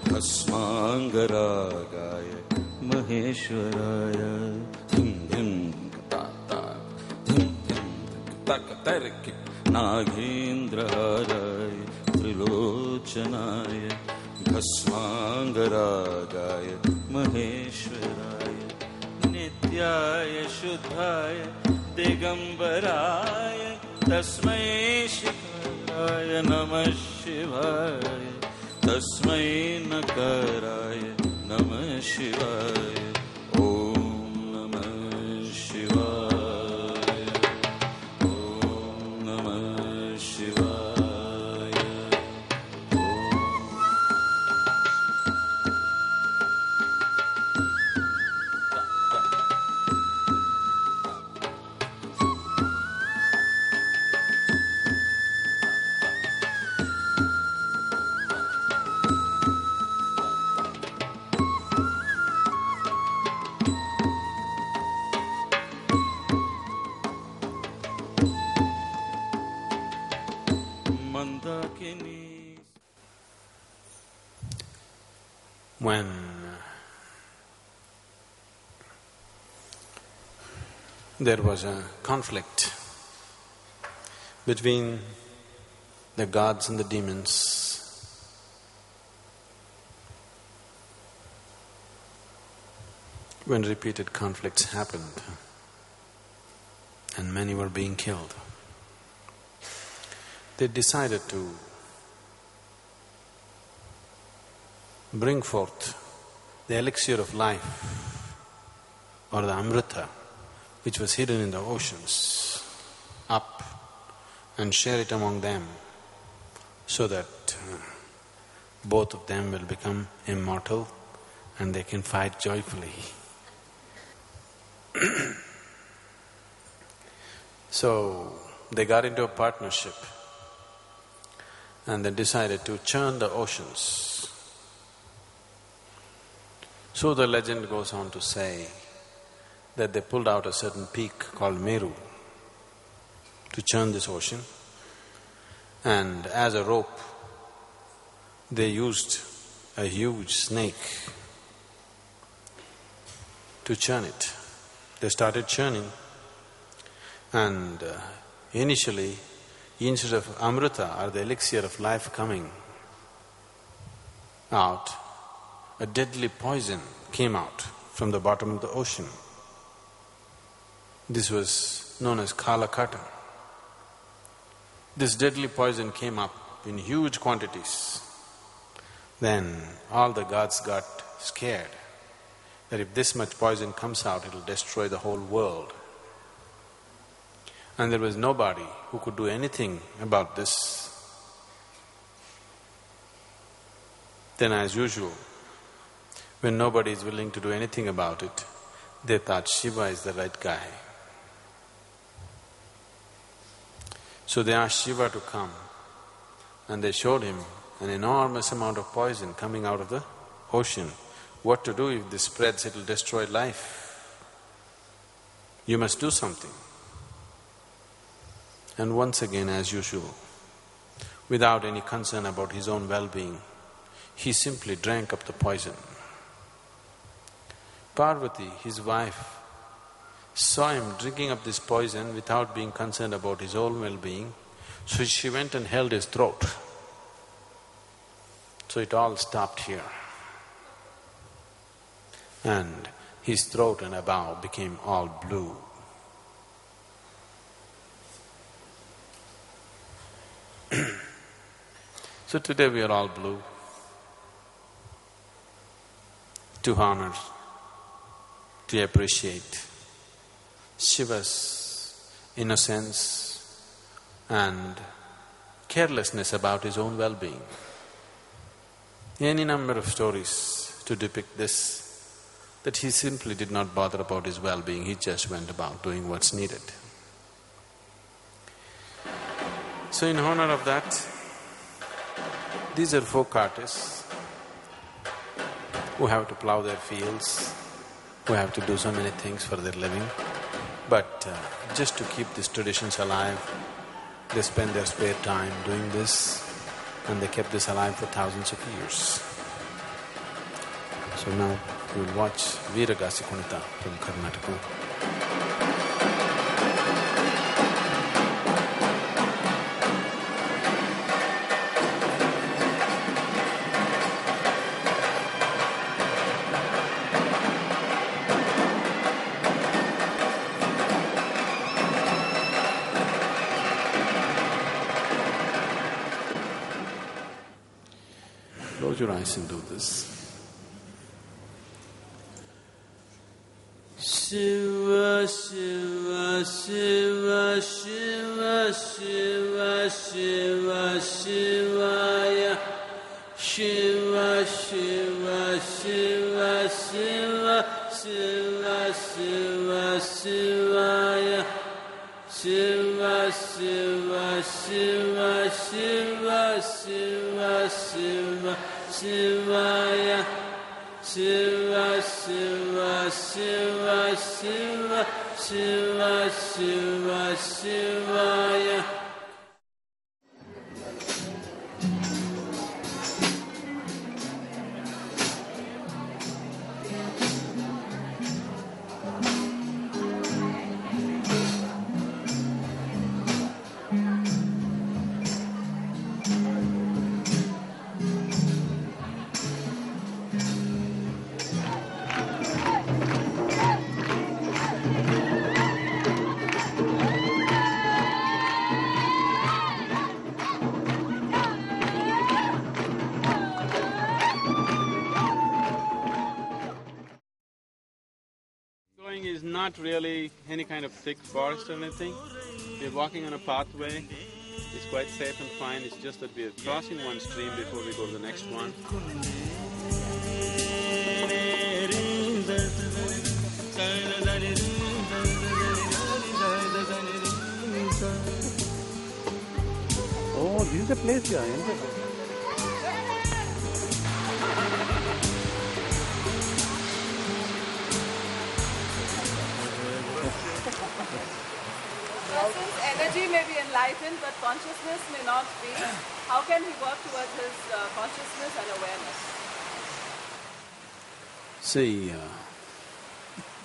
भस्मांगरागाय महेश्वराय धिम धिम ता धिम धिम तक तर्क नागेन्द्रहाराय त्रिलोचनाय भस्मांगरागाय महेश्वराय नित्याय शुद्धाय दिगंबराय तस्मै शिवाय नमः शिवाय तस्मै नकाराय नमः शिवाय ओम नमः शिवाय ओम नमः शिवाय When there was a conflict between the gods and the demons, when repeated conflicts happened and many were being killed, they decided to bring forth the elixir of life or the amrita which was hidden in the oceans up and share it among them so that both of them will become immortal and they can fight joyfully. So they got into a partnership and they decided to churn the oceans. So the legend goes on to say that they pulled out a certain peak called Meru to churn this ocean, and as a rope they used a huge snake to churn it. They started churning, and initially, instead of amrita or the elixir of life coming out, a deadly poison came out from the bottom of the ocean. This was known as Kalakata. This deadly poison came up in huge quantities. Then all the gods got scared that if this much poison comes out, it'll destroy the whole world. And there was nobody who could do anything about this. Then as usual, when nobody is willing to do anything about it, they thought Shiva is the right guy. So they asked Shiva to come and they showed him an enormous amount of poison coming out of the ocean. What to do if this spreads, it'll destroy life. You must do something. And once again, as usual, without any concern about his own well-being, he simply drank up the poison. Parvati, his wife, saw him drinking up this poison without being concerned about his own well-being, so she went and held his throat. So it all stopped here. And his throat and above became all blue. So today we are all blue to honor, to appreciate Shiva's innocence and carelessness about his own well-being. Any number of stories to depict this, that he simply did not bother about his well-being, he just went about doing what's needed. So in honor of that, these are folk artists who have to plow their fields, who have to do so many things for their living. But just to keep these traditions alive, they spend their spare time doing this and they kept this alive for thousands of years. So now we will watch Veeragasi Kunita from Karnataka. Close your eyes and do this. Shiva, Shiva, Shiva, Shiva, Shiva, Shiva, Shivaya. Shiva, Shiva, Shiva, Shiva, Shiva, Shiva, Shivaya. Shiva, Shiva, Shiva, Shiva, Shiva, Shiva, Shivaya. Shiva, Shiva, Shiva, Shiva, Shiva, Shiva, Shivaya. Is not really any kind of thick forest or anything. We're walking on a pathway. It's quite safe and fine. It's just that we're crossing one stream before we go to the next one. Oh, this is the place here, isn't it? Since energy may be enlightened but consciousness may not be, how can he work towards his consciousness and awareness? See,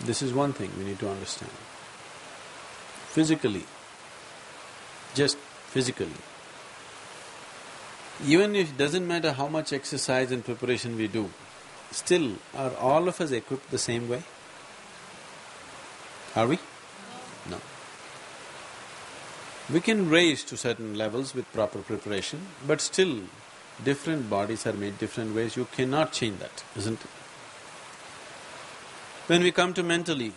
this is one thing we need to understand. Physically, just physically, even if it doesn't matter how much exercise and preparation we do, still are all of us equipped the same way? Are we? No. We can raise to certain levels with proper preparation, but still different bodies are made different ways. You cannot change that, isn't it? When we come to mentally,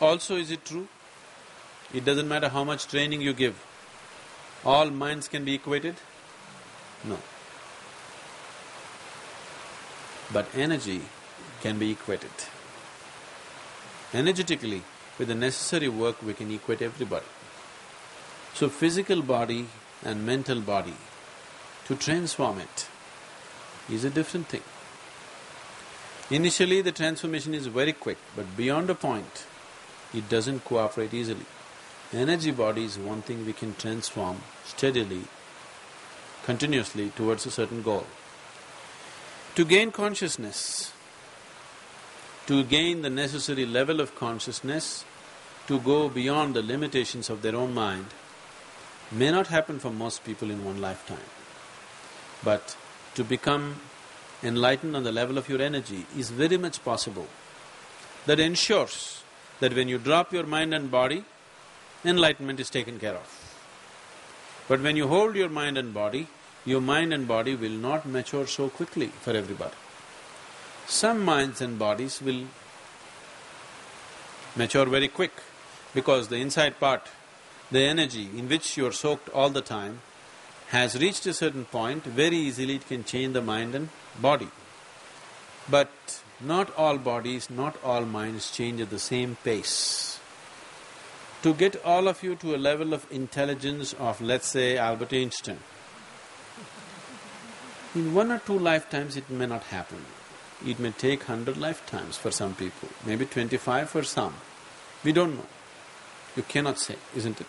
also is it true? It doesn't matter how much training you give, all minds can be equated? No. But energy can be equated. Energetically, with the necessary work we can equate everybody. So physical body and mental body, to transform it is a different thing. Initially the transformation is very quick, but beyond a point, it doesn't cooperate easily. Energy body is one thing we can transform steadily, continuously towards a certain goal. To gain consciousness, to gain the necessary level of consciousness, to go beyond the limitations of their own mind, may not happen for most people in one lifetime. But to become enlightened on the level of your energy is very much possible. That ensures that when you drop your mind and body, enlightenment is taken care of. But when you hold your mind and body will not mature so quickly for everybody. Some minds and bodies will mature very quick because the inside part, the energy in which you are soaked all the time, has reached a certain point, very easily it can change the mind and body. But not all bodies, not all minds change at the same pace. To get all of you to a level of intelligence of, let's say, Albert Einstein, in 1 or 2 lifetimes it may not happen. It may take 100 lifetimes for some people, maybe 25 for some. We don't know. You cannot say, isn't it?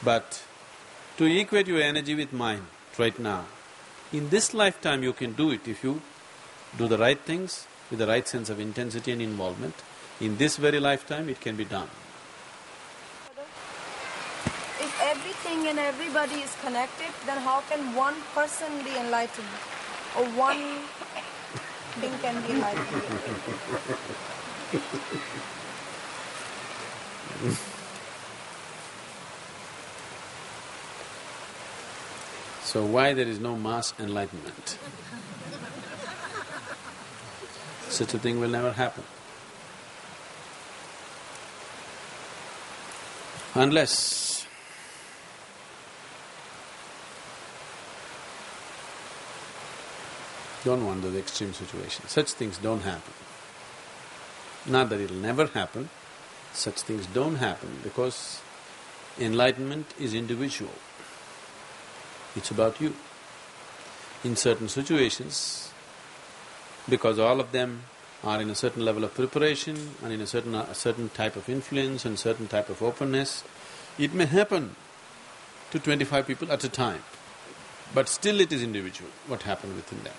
But to equate your energy with mine right now, In this lifetime you can do it if you do the right things with the right sense of intensity and involvement. In this very lifetime it can be done. If everything and everybody is connected, then how can one person be enlightened? Or one thing can be enlightened? So why there is no mass enlightenment? Such a thing will never happen. Unless don't want those extreme situations. Such things don't happen. Not that it'll never happen, such things don't happen because enlightenment is individual. It's about you. In certain situations, because all of them are in a certain level of preparation and in a certain type of influence and certain type of openness, it may happen to 25 people at a time, but still it is individual, what happened within them.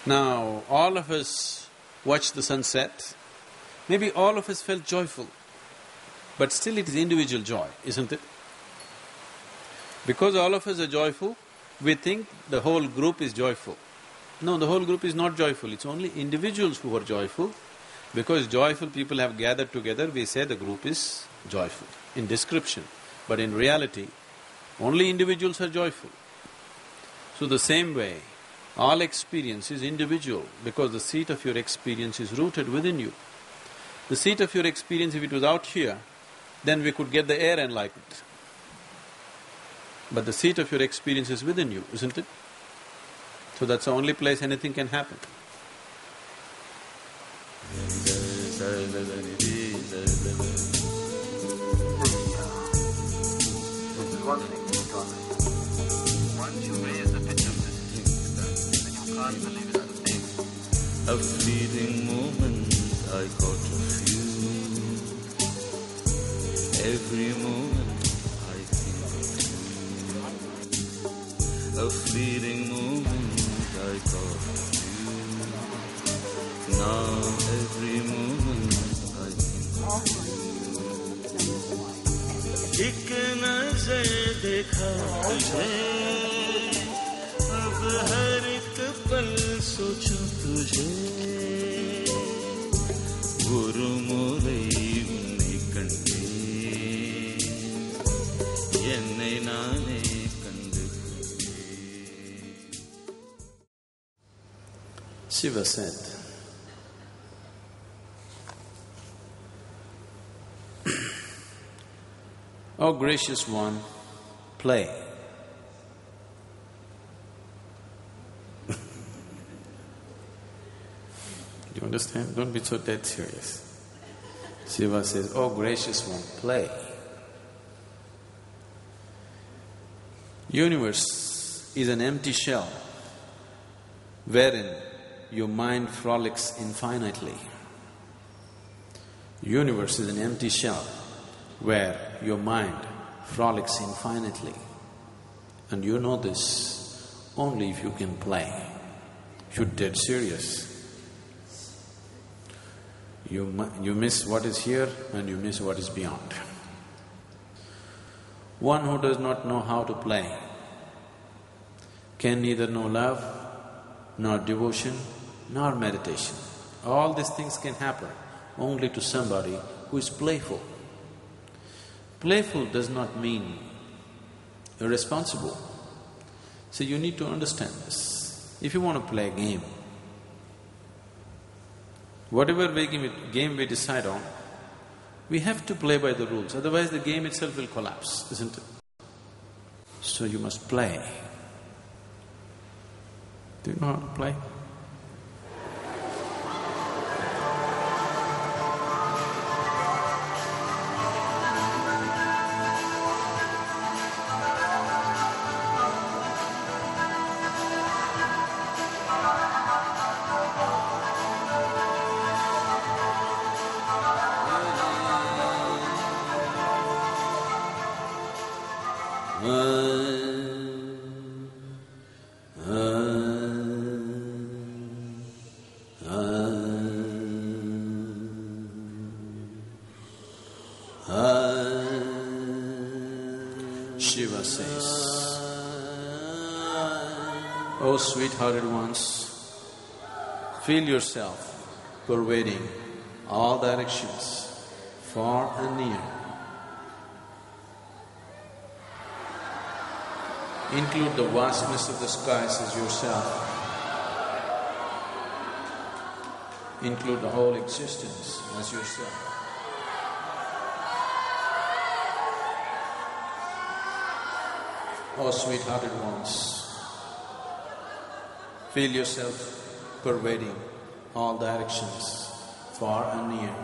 Now, all of us watched the sunset, maybe all of us felt joyful, but still it is individual joy, isn't it? Because all of us are joyful, we think the whole group is joyful. No, the whole group is not joyful, it's only individuals who are joyful. Because joyful people have gathered together, we say the group is joyful, in description. But in reality, only individuals are joyful. So the same way, all experience is individual because the seat of your experience is rooted within you. The seat of your experience, if it was out here, then we could get the air enlightened. But the seat of your experience is within you, isn't it? So that's the only place anything can happen. One thing, once you raise the pitch of this thing, then you can't believe it's a thing. A fleeting moment I caught of you. Every moment I think of you. A fleeting moment I caught of you. Now every moment I think of you. एक नजर देखा तुझे, अब हर एक पल सोचूं तुझे. गुरु मोरे उन्ने कंडे, येन्ने नाने कंडे. Shiva said, "O gracious one, play." Do you understand? Don't be so dead serious. Shiva says, "O gracious one, play." Universe is an empty shell wherein your mind frolics infinitely. Universe is an empty shell where your mind frolics infinitely. And you know this only if you can play. If you're dead serious, you miss what is here and you miss what is beyond. One who does not know how to play can neither know love, nor devotion, nor meditation. All these things can happen only to somebody who is playful. Playful does not mean irresponsible. So you need to understand this. If you want to play a game, whatever game we decide on, we have to play by the rules, otherwise the game itself will collapse, isn't it? So you must play. Do you know how to play? Shiva says, "O sweet-hearted ones, feel yourself pervading all directions, far and near. Include the vastness of the skies as yourself. Include the whole existence as yourself. O sweet-hearted ones, feel yourself pervading all directions, far and near.